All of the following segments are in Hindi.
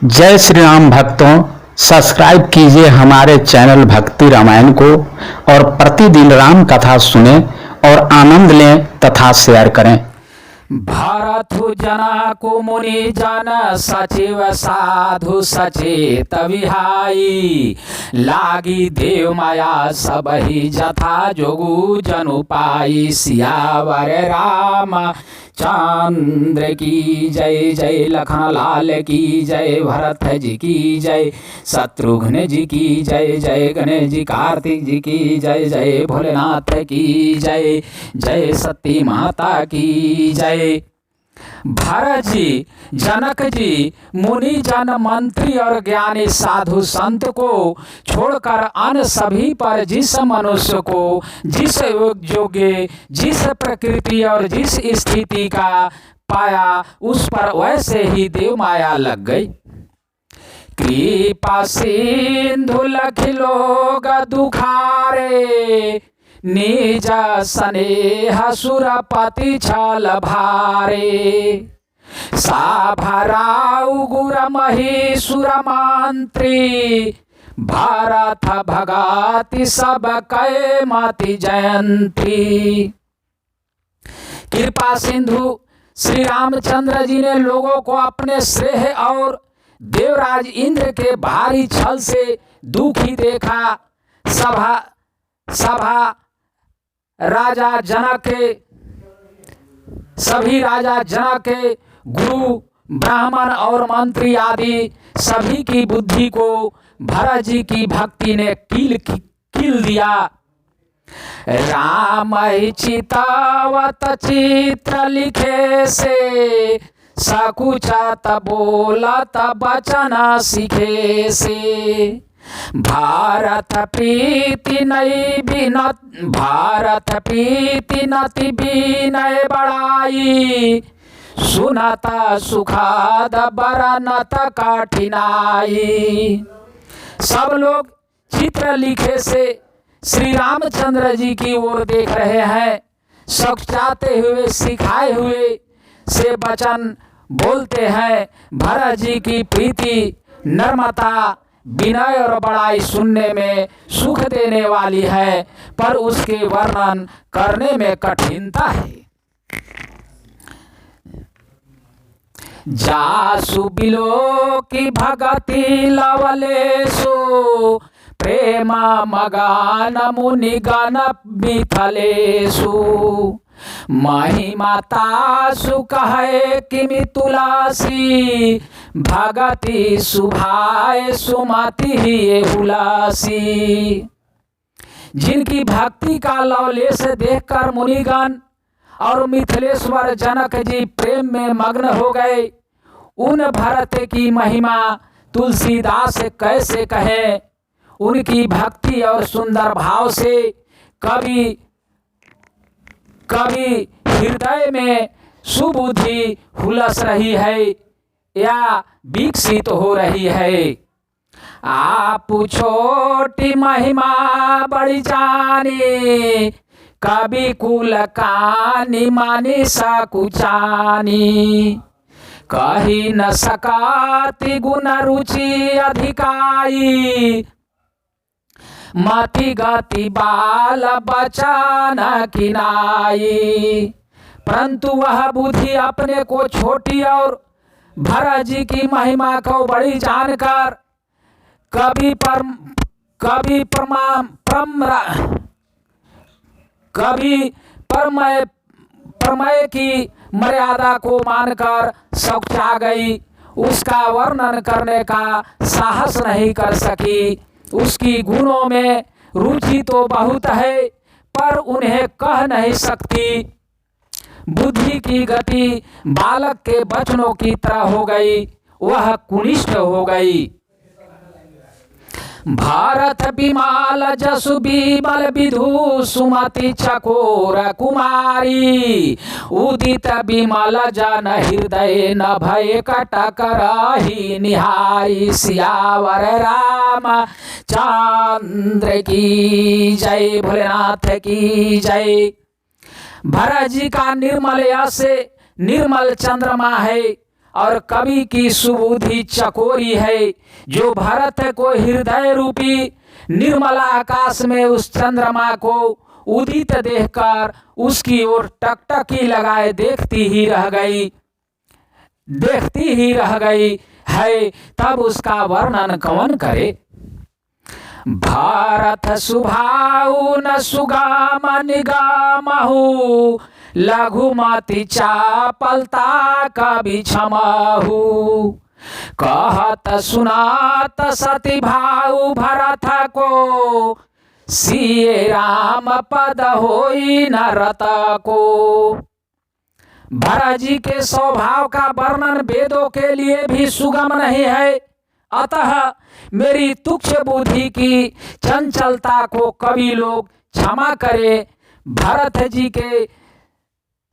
जय श्री राम भक्तों, सब्सक्राइब कीजिए हमारे चैनल भक्ति रामायण को और प्रतिदिन राम कथा सुने और आनंद लें तथा शेयर करें। भरतु जना को मुनि जन सचिव साधु सचेत विहाई, लागी देव माया सबहि जथा जोगु जनु पाई। सियावर राम चंद्र की जय, जय लखन लाल की जय, भरत जी की जय, शत्रुघ्न जी की जय, जय गणेश जी कार्तिक जी की जय, जय भोलेनाथ की जय, जय सती माता की जय। भरत जी, जनक जी, मुनि जन मंत्री और ज्ञानी साधु संत को छोड़कर अन्य सभी पर जिस मनुष्य को जिस योग्य जिस प्रकृति और जिस स्थिति का पाया उस पर वैसे ही देव माया लग गई। कृपा सिंधु लखिलोग दुखारे, निज स्नेह सुरपति छल भारे। साभराउ गुर महीसुर मंत्री, भरत भगति सब कै मति जयंती। कृपा सिंधु श्री रामचंद्र जी ने लोगों को अपने श्रेय और देवराज इंद्र के भारी छल से दुखी देखा। सभी राजा जनक के गुरु ब्राह्मण और मंत्री आदि सभी की बुद्धि को भरत जी की भक्ति ने कील दिया। राम चितावत चित्र लिखे से, सकुचत बोलत बचन सीखे से। भारत प्रीति नति विनय बढ़ाई, सुनता सुखाद बरनत कठिनाई। सब लोग चित्र लिखे से श्री रामचंद्र जी की ओर देख रहे हैं। सकुचाते हुए सिखाए हुए से वचन बोलते हैं। भरत जी की प्रीति नर्मता विनय और बड़ाई सुनने में सुख देने वाली है, पर उसके वर्णन करने में कठिनता है। जासु बिलो की भगति लवलेसु, प्रेम मगान मुनि गण मिथलेसु। महिमाता सुकहे किमि तुलसी, भगति सुभाए सुमति ही हुलासी। जिनकी भक्ति का लवलेश देखकर मुनिगण और मिथिलेश्वर जनक जी प्रेम में मग्न हो गए। उन भरत की महिमा तुलसीदास कैसे कहे। उनकी भक्ति और सुंदर भाव से कभी हृदय में सुबुद्धि हुलस रही है या विकसित हो रही है। आप छोटी महिमा बड़ी जानी, कभी कुल कानी मानी सकुचानी। कही न सकाति गुण रुचि अधिकाई, मति गति बाल बचान किनाई। परंतु वह बुद्धि अपने को छोटी और भरत जी की महिमा को बड़ी जानकर कभी परमय की मर्यादा को मानकर सकुचा गई। उसका वर्णन करने का साहस नहीं कर सकी। उसकी गुणों में रुचि तो बहुत है, पर उन्हें कह नहीं सकती। बुद्धि की गति बालक के वचनों की तरह हो गई, वह कुनिष्ठ हो गई। भारत बिमाल जसु बीमल विधु, सुमति चकोर कुमारी। उदित बिमल जन हृदय न भय कटकरहि निहारी। सियावर राम चंद्र की जय, भोलेनाथ की जय। भरत जी का निर्मल यश निर्मल चंद्रमा है और कवि की सुबुद्धि चकोरी है, जो भरत को हृदय रूपी निर्मल आकाश में उस चंद्रमा को उदित देखकर उसकी ओर टकटकी लगाए देखती ही रह गई है। तब उसका वर्णन कौन करे। भारत सुभाऊ न सुगाम निगामहु, लघुमति चापलता कवि क्षमहु। कहत सुनात सती भाऊ भरत को, सिए राम पद होई न रत को। भरत जी के स्वभाव का वर्णन वेदों के लिए भी सुगम नहीं है, अतः मेरी तुच्छ बुद्धि की चंचलता को कवि लोग क्षमा करे। भरत जी के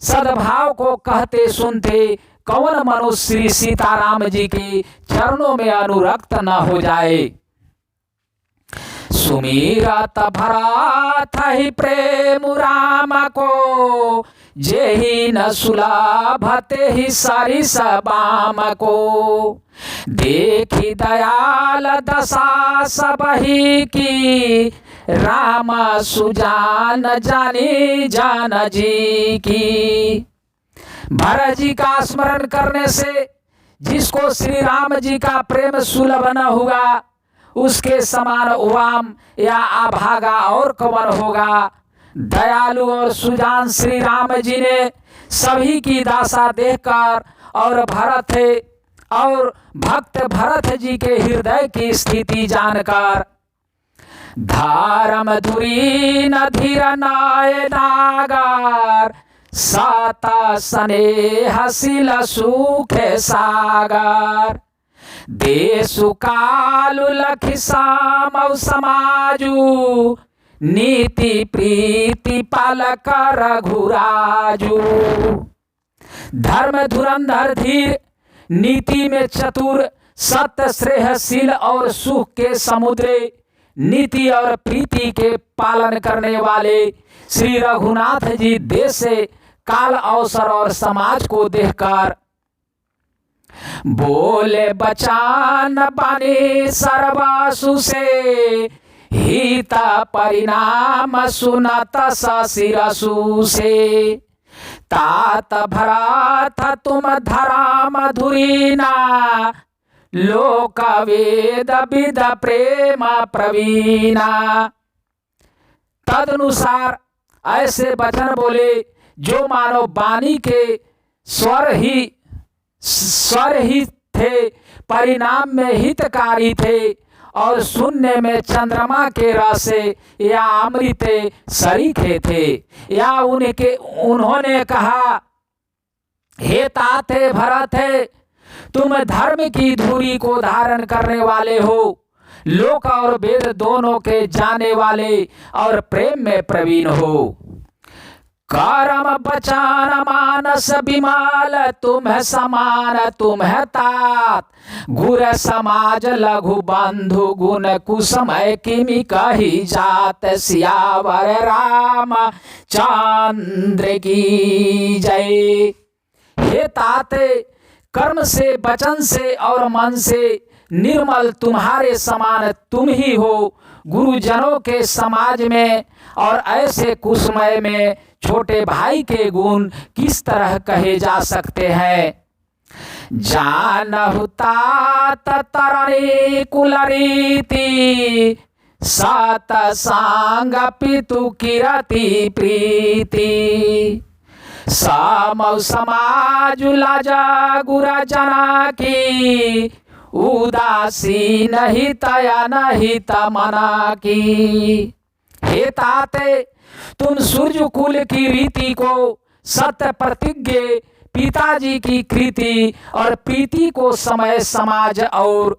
सद्भाव को कहते सुनते कौन मनुष्य श्री सीताराम जी के चरणों में अनुरक्त न हो जाए। सुमीरत भरत ही प्रेम राम को, जेहि न सुलभते ही सरिस बाम को। देखी दयाल दशा सबही की, राम सुजान जानी जान जी की। भरत जी का स्मरण करने से जिसको श्री राम जी का प्रेम सुलभ न हुआ, उसके समान उवाम या अभागा और कौन होगा। दयालु और सुजान श्री राम जी ने सभी की दासा देखकर और भक्त भरत जी के हृदय की स्थिति जानकर, धारम धुरी न धीर नाय नागर, साता स्नेह शील सुख सागर। देशु कालु लखि सामौ समाजु, नीति प्रीति पालक रघुराजु। धर्म धुरंधर धीर, नीति में चतुर, सत्य श्रेयशील और सुख के समुद्र, नीति और प्रीति के पालन करने वाले श्री रघुनाथ जी देश से काल अवसर और समाज को देखकर बोले बचान बानी सर्वासु से, हित परिणाम सुनत शिरसु से। तात भरत तुम धरा मधुरीना, लोक वेद विद प्रेम प्रवीणा। तदनुसार ऐसे वचन बोले जो मानो वाणी के स्वर ही थे, परिणाम में हितकारी थे और सुनने में चंद्रमा के रस या अमृत सरीखे थे। या उन्होंने कहा, हे ताते भरत है, तुम धर्म की धुरी को धारण करने वाले हो, लोक और वेद दोनों के जाने वाले और प्रेम में प्रवीण हो। करम बचान मानस विमाल, तुम्हें समान तुम्हें तात। गुर समाज लघु बंधु गुण कुसमय किमि कही जात। सियावर राम चंद्र की जय। हे ताते, कर्म से वचन से और मन से निर्मल तुम्हारे समान तुम ही हो। गुरुजनों के समाज में और ऐसे कुसमय में छोटे भाई के गुण किस तरह कहे जा सकते हैं। जानहु तात तरणी कुल रीति, सत सांग पितु किरति प्रीति। समौ समाज लाजा गुरा जना की, उदासीन हित या नहित मना की। हे ताते, तुम सूर्य कुल की रीति को, सत्य प्रतिज्ञ पिताजी की कृति और प्रीति को समय समाज और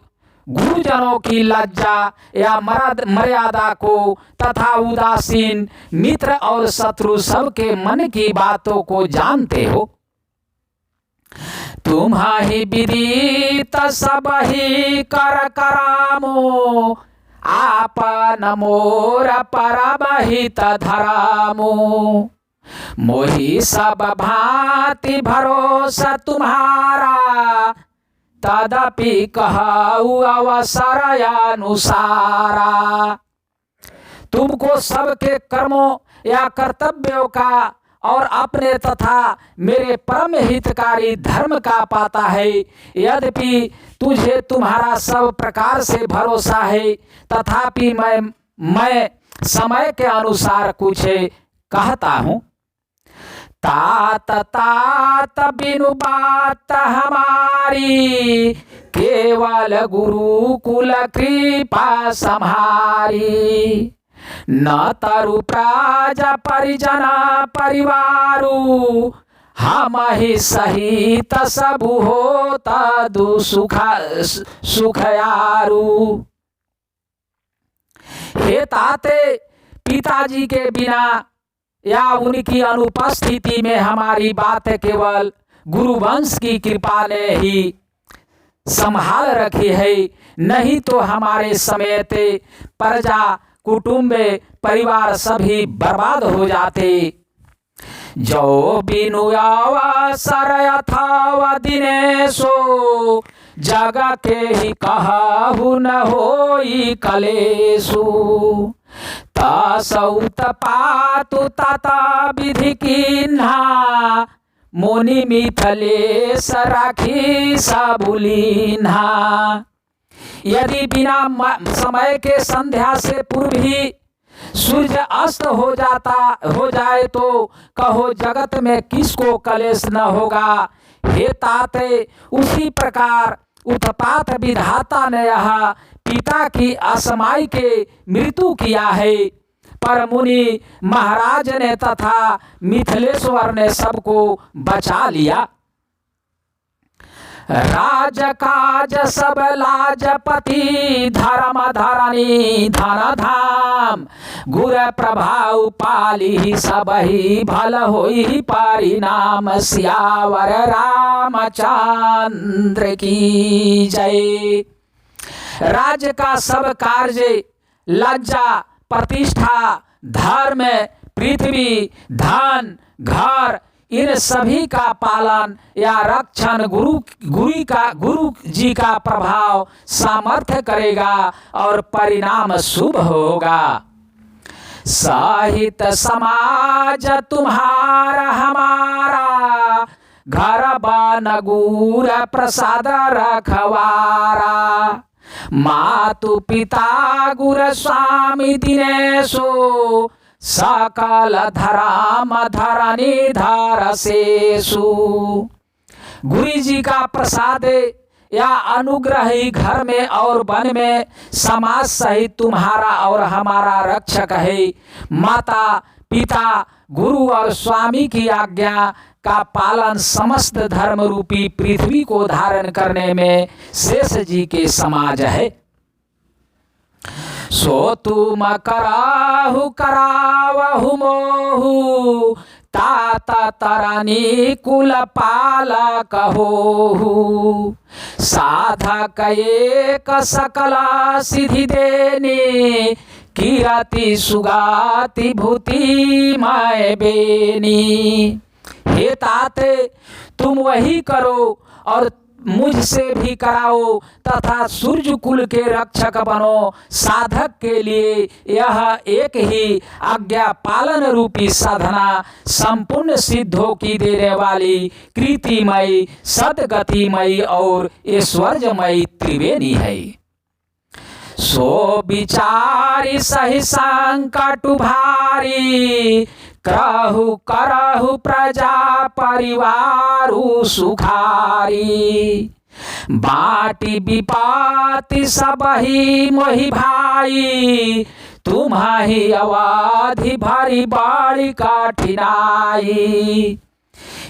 गुरुजनों की लज्जा या मर्यादा को तथा उदासीन मित्र और शत्रु सबके मन की बातों को जानते हो। तुम्हारी विदित सबहि कर करामो, आपन मोर परमहित धरामो। मोहि सब भांति भरोसा तुम्हारा, तदपि कहूँ अवसर अनुसारा। तुमको सबके कर्मों या कर्तव्यों का और अपने तथा मेरे परम हितकारी धर्म का पाता है। यद्यपि तुझे तुम्हारा सब प्रकार से भरोसा है, तथापि मैं समय के अनुसार कुछ कहता हूँ। तात तात बिनु बात हमारी, केवल गुरुकुल कृपा सम्हारी। न तरु प्राजा परिजन परिवारू, हम ही सहित सब हो तदु सुखयारू। हे ताते, पिताजी के बिना या उनकी अनुपस्थिति में हमारी बात केवल गुरुवंश की कृपा ने ही संभाल रखी है, नहीं तो हमारे समेत प्रजा कुटुंब परिवार सभी बर्बाद हो जाते। जो बिनु अवसर अथवा दिनेशो, जग के ही कहु न होई कलेशु। तसौत पातु तथा विधि कीन्हा, मुनि मिथिलेश राखी सबुलीन्हा। यदि बिना समय के संध्या से पूर्व ही सूर्य अस्त हो जाए तो कहो जगत में किसको कलेश न होगा। हे ताते, उसी प्रकार उत्पात विधाता ने यह पिता की असमाई के मृत्यु किया है, पर मुनि महाराज ने तथा मिथिलेश्वर ने सबको बचा लिया। राज काज सब लाजपति, धर्म धरणी धन धाम। गुर प्रभाव पाली सबहि, भल होई परिणाम। सियावर रामचंद्र की जय। राज्य का सब कार्य, लज्जा, प्रतिष्ठा, धर्म, पृथ्वी, धन, घर, इन सभी का पालन या रक्षण गुरु जी का प्रभाव सामर्थ्य करेगा और परिणाम शुभ होगा। साहित समाज तुम्हारा हमारा, घर बन गुर प्रसाद रखवारा। मातु पिता गुर स्वामी दिनेशो, सकल धराम धरणी धरसेसु। गुरु जी का प्रसाद या अनुग्रह ही घर में और वन में समाज सहित तुम्हारा और हमारा रक्षक है। माता पिता गुरु और स्वामी की आज्ञा का पालन समस्त धर्म रूपी पृथ्वी को धारण करने में शेष जी के समाज है। सो तुम कराहु करावहु मोहु, ताता तरनी कुल पालक होहु। साधक एक सकला सिद्धि देनी, कीरति सुगाति भूति मय बेनी। हे ताते, तुम वही करो और मुझसे भी कराओ तथा सूर्य कुल के रक्षक बनो। साधक के लिए यह एक ही आज्ञा पालन रूपी साधना संपूर्ण सिद्धों की देने वाली कृतिमयी, सदगतिमयी और ऐश्वर्यमयी त्रिवेणी है। सो विचारी सही संकट भारी, करहु करहु प्रजा परिवारु सुखारी। बाटी विपाति सबहि मोहि भाई, तुम्हारी अवधि भरी बड़ी कठिनाई।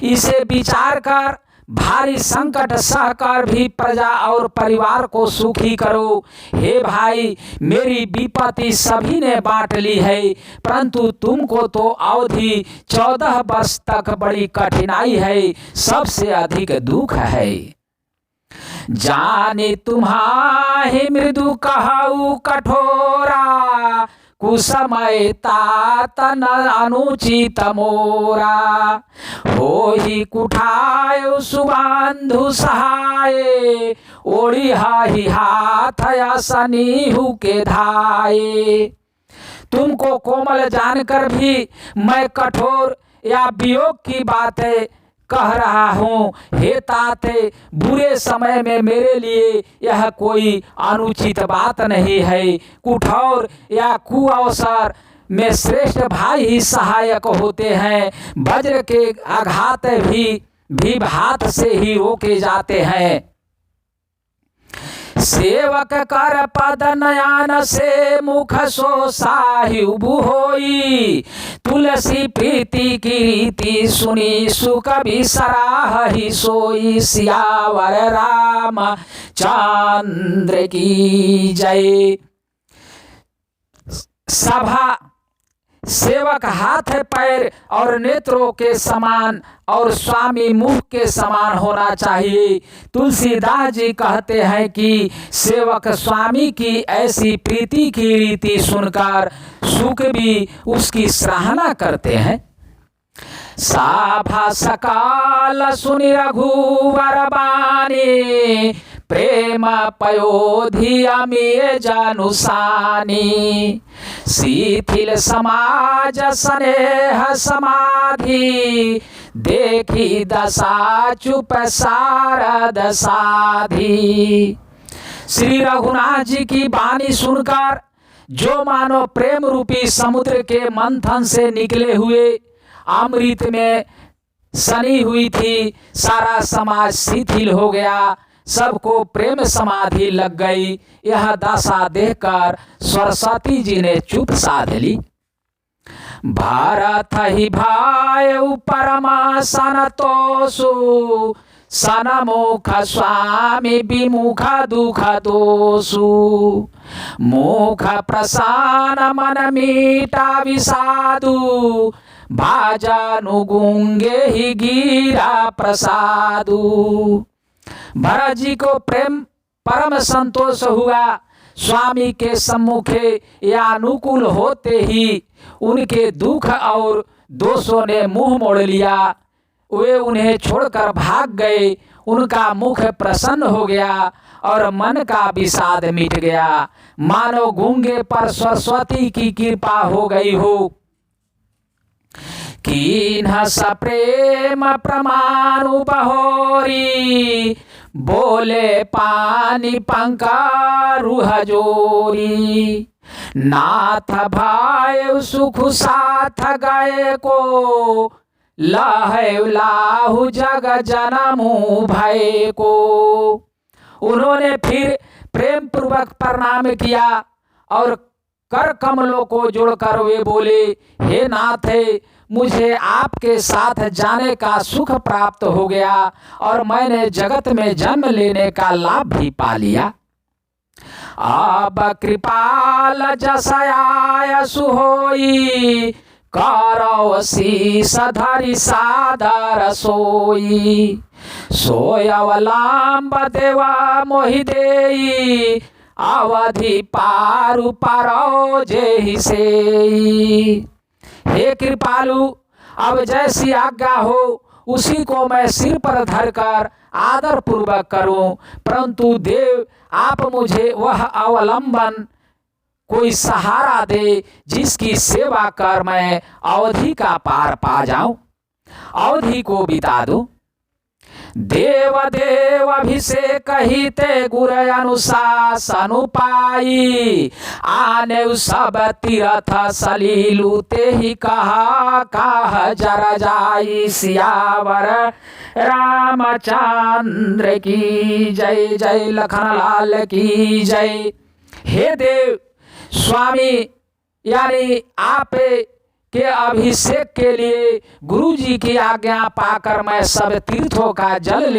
इसे विचार कर भारी संकट सहकर भी प्रजा और परिवार को सुखी करो। हे भाई, मेरी विपत्ति सभी ने बांट ली है, परंतु तुमको तो अवधि 14 वर्ष तक बड़ी कठिनाई है, सबसे अधिक दुख है। जाने तुम्हारे मृदु कहु कठोरा, कुसमय तात न अनुचित मोरा। होहि कुठाय सुबांधु सहाय, ओढ़ी ही हाथ असनीहु के धाये। तुमको कोमल जानकर भी मैं कठोर या वियोग की बातें कह रहा हूँ। हे ताते, बुरे समय में मेरे लिए यह कोई अनुचित बात नहीं है। कुठौर या कुअवसर में श्रेष्ठ भाई ही सहायक होते हैं। वज्र के आघात भी हाथ से ही रोके जाते हैं। सेवक कर पद नयन से मुख सो साहिब होई। तुलसी प्रीति की रीति सुनी सुख भी सराह ही सोई। सियावर राम चंद्र की जय। सभा सेवक हाथ पैर और नेत्रों के समान और स्वामी मुख के समान होना चाहिए। तुलसीदास जी कहते हैं कि सेवक स्वामी की ऐसी प्रीति की रीति सुनकर सुख भी उसकी सराहना करते हैं। साभा सकाल सुनि रघुवर बानी, प्रेम पयोधि अमीय जानुसानी। शिथिल समाज स्नेह समाधि, देखी दशा चुप सारद साधी। श्री रघुनाथ जी की वाणी सुनकर जो मानो प्रेम रूपी समुद्र के मंथन से निकले हुए अमृत में सनी हुई थी, सारा समाज शिथिल हो गया, सबको प्रेम समाधि लग गई। यह दशा देखकर सरस्वती जी ने चुप साध ली। भारत ही भाय परमा संतोषु, सनमुख स्वामी विमुख दुख दोषु। मुख प्रसन्न मन मीठा विषादु, भाजनु गुंगे ही गिरा प्रसादु। भरत जी को प्रेम परम संतोष हुआ। स्वामी के सम्मुखे या अनुकूल होते ही उनके दुख और दोषों ने मुंह मोड़ लिया। वे उन्हें छोड़कर भाग गए। उनका मुख प्रसन्न हो गया और मन का विषाद मिट गया, मानो गूंगे पर सरस्वती की कृपा हो गई हो। कीन्ह सप्रेम प्रमाणु बहोरी, बोले पानी पंका रूह जोरी। नाथ भाई सुख साथ गए को, लहु लाहु जग जनमु भय को। उन्होंने फिर प्रेम पूर्वक प्रणाम किया और कर कमलों को जोड़कर वे बोले, हे नाथ, मुझे आपके साथ जाने का सुख प्राप्त हो गया और मैंने जगत में जन्म लेने का लाभ भी पा लिया। अब कृपाल जसयाय सुहोई, करौ शीस धरि सादर सोई। सोय अवलंब देवा मोहि देई, अवधि पारु पारो जेहि सेई। हे कृपालु, अब जैसी आज्ञा हो उसी को मैं सिर पर धरकर आदर पूर्वक करूं, परंतु देव आप मुझे वह अवलंबन कोई सहारा दे जिसकी सेवा कर मैं अवधि का पार पा जाऊं, अवधि को बिता दूं। देव देव अभिषेक हिते गुर अनुशासन पाई, आने सब तीर्थ सलीलु ते ही कहा कह जर जाई। सियावर रामचंद्र की जय, जय लखन लाल की जय। हे देव स्वामी, यानी आप के अभिषेक के लिए गुरु जी की आज्ञा पाकर मैं सब तीर्थों का जल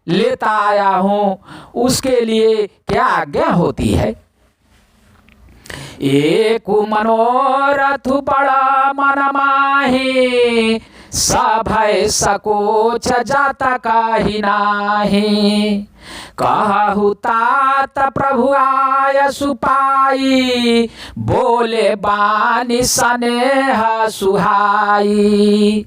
लेता आया हूँ, उसके लिए क्या आज्ञा होती है। एक मनोरथ बड़ा मन माही, सभय सकोच जात काही नाही। कहु तात प्रभु आय सुपाई, बोले बानी स्नेह सुहाई।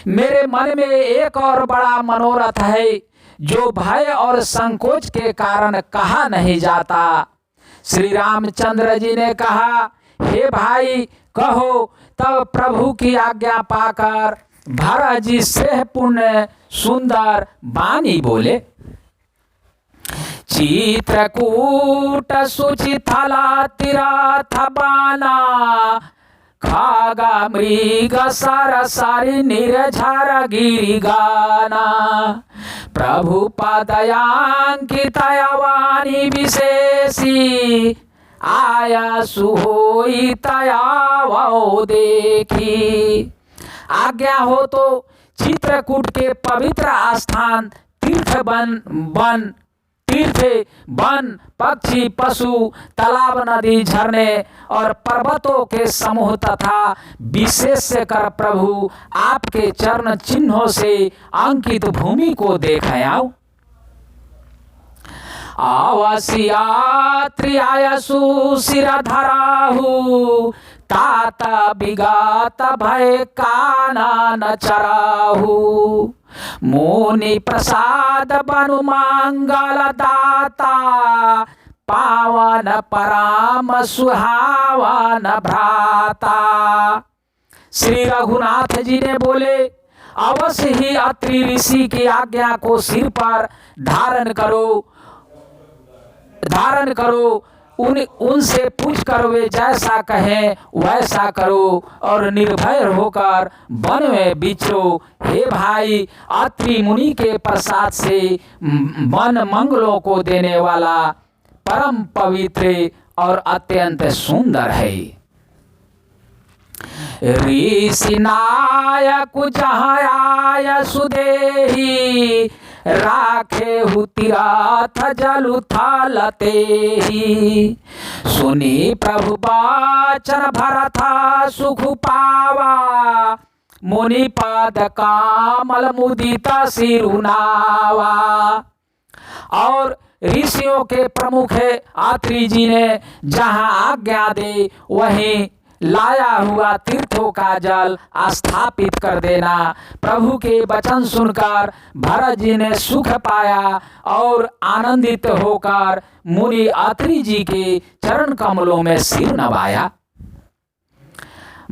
मेरे मन में एक और बड़ा मनोरथ है जो भय और संकोच के कारण कहा नहीं जाता। श्री रामचंद्र जी ने कहा, हे भाई कहो। तब प्रभु की आज्ञा पाकर भरत जी से पुण्य सुंदर बानी बोले। चित्रकूट सुचिथला तीरथ बाना, खागा मृग सरसरि निर्झर गिरि गाना। प्रभु पदयांकित वाणी विशेषी, आया सुहोई तयावो देखी। आज्ञा हो तो चित्रकूट के पवित्र आस्थान तीर्थ वन पक्षी पशु तालाब नदी झरने और पर्वतों के समूह तथा विशेष कर प्रभु आपके चरण चिन्हों से अंकित भूमि को देख आओ। आवसियात्री आयसु सिर धराहु, तात विगात भय काना न चराहु। मुनि प्रसाद बनु मंगल दाता, पावन पराम सुहावन भ्राता। श्री रघुनाथ जी ने बोले, अवश्य ही अत्रि ऋषि की आज्ञा को सिर पर धारण करो। उनसे पूछ कर वे जैसा कहें वैसा करो और निर्भय होकर वन में विचरो। हे भाई, अत्रि मुनि के प्रसाद से वन मंगलों को देने वाला परम पवित्र और अत्यंत सुंदर है। ऋषि नायक जहाँ आय सुदेही, राखे हु तीरथ जलु थल तेहि। सुनी प्रभु बाचन भरत सुख पावा, मुनि पद कामल मुदित सिरुनावा। और ऋषियों के प्रमुख है अत्रि जी ने जहाँ आज्ञा दे वहीं लाया हुआ तीर्थों का जल स्थापित कर देना। प्रभु के वचन सुनकर भरत जी ने सुख पाया और आनंदित होकर मुनि अत्रि जी के चरण कमलों में सिर नवाया।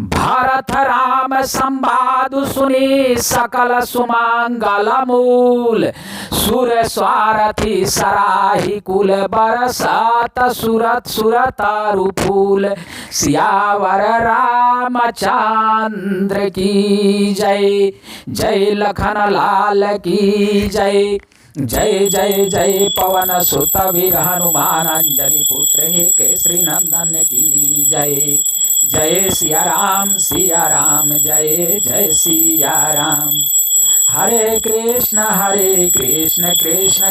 भरत राम संवाद सुनी सकल सुमंगल मूल, सुर स्वारथी सराही कुल बरसात सुरत सुरतारु फूल। सियावर रामचंद्र की जय, जय लखन लाल की जय। जय जय जय पवन सुत वीर हनुमान अंजनी पुत्र हे केसरी नंदन की जय। जय सिया राम जय जय सिया राम। हरे कृष्ण कृष्ण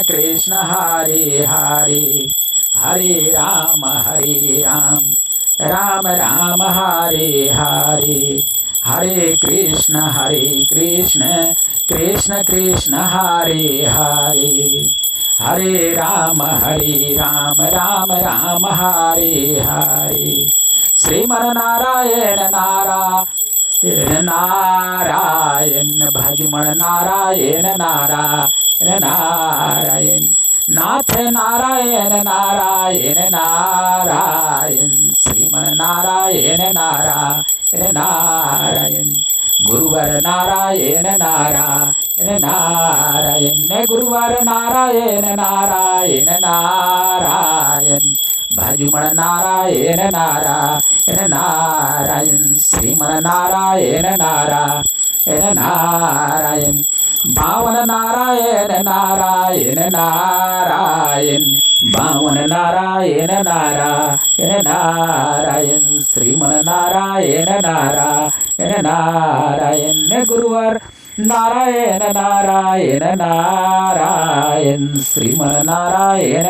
कृष्ण हरे हरे, हरे राम राम राम हरे हरे। हरे कृष्ण कृष्ण कृष्ण हरे हरे, हरे राम राम राम हरे हरे। श्रीमन नारायण नारायण भजमन नारायण नारायण नाथ नारायण नारायण। श्रीमन नारायण नारायण गुरुवर नारायण नारायण गुरुवर नारायण नारायण भजुमन नारायण नारायण। श्रीमन नारायण नारायण बावन नारायण नारायण बावन नारायण नारायण। श्रीमन नारायण नारायण गुरुवर नारायण नारायण। श्रीमन नारायण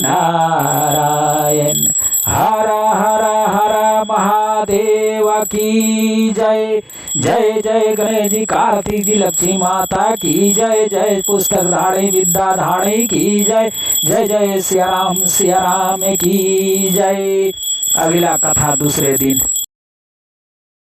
नारायण। हर हर हर महादेव की जय। जय जय गणेश जी, कार्तिक जी, लक्ष्मी माता की जय। जय पुस्तक धाड़ी विद्या धाड़ी की जय। जय जय सिया राम की जय। अगला कथा दूसरे दिन।